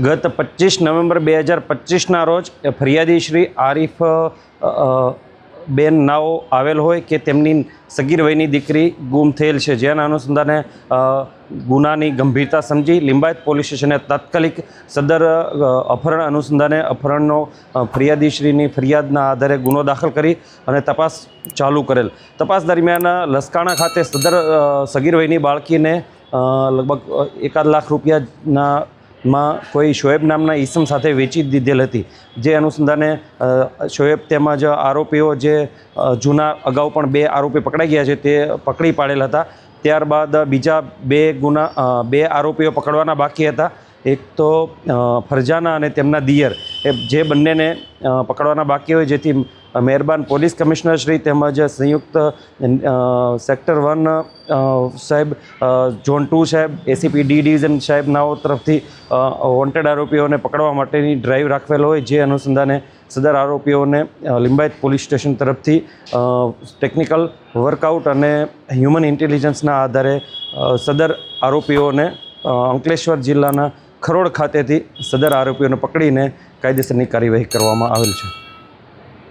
ગત 25 નવેમ્બર 2025ના રોજ ફરિયાદી શ્રી આરીફ બેન નાઓ આવેલ હોય કે તેમની સગીર વયની દીકરી ગુમ થયેલ છે, જેના અનુસંધાને ગુનાની ગંભીરતા સમજી લિંબાયત પોલીસ સ્ટેશને તાત્કાલિક સદર અપહરણ અનુસંધાને અપહરણનો ફરિયાદીશ્રીની ફરિયાદના આધારે ગુનો દાખલ કરી અને તપાસ ચાલુ કરેલ. તપાસ દરમિયાન લસકાણા ખાતે સદર સગીર વયની બાળકીને લગભગ 1.5 લાખ રૂપિયાના માં કોઈ શોએબ નામના ઈસમ સાથે વેચી દીધેલ હતી, જે અનુસંધાને શોએબ તેમજ આરોપીઓ જે જૂના અગાઉ પણ 2 આરોપી પકડાઈ ગયા છે તે પકડી પાડેલ હતા. ત્યારબાદ બીજા 2 આરોપીઓ પકડવાના બાકી હતા. એક તો ફરજાના અને તેમના દિયર, એ જે બંનેને પકડવાના બાકી હોય, જેથી મહેરબાન પોલીસ કમિશનર શ્રી તેમજ સંયુક્ત સેક્ટર 1 સાહેબ, ઝોન 2 સાહેબ, એસીપી ડી ડિવિઝન સાહેબ નાઓ તરફથી વોન્ટેડ આરોપીઓને પકડવા માટેની ડ્રાઈવ રાખવેલ હોય, જે અનુસંધાને સદર આરોપીઓને લિંબાયત પોલીસ સ્ટેશન તરફથી ટેકનિકલ વર્કઆઉટ અને હ્યુમન ઇન્ટેલિજન્સના આધારે સદર આરોપીઓને અંકલેશ્વર જિલ્લાના ખરોડ ખાતેથી સદર આરોપીઓને પકડીને કાયદેસરની કાર્યવાહી કરવામાં આવેલ છે.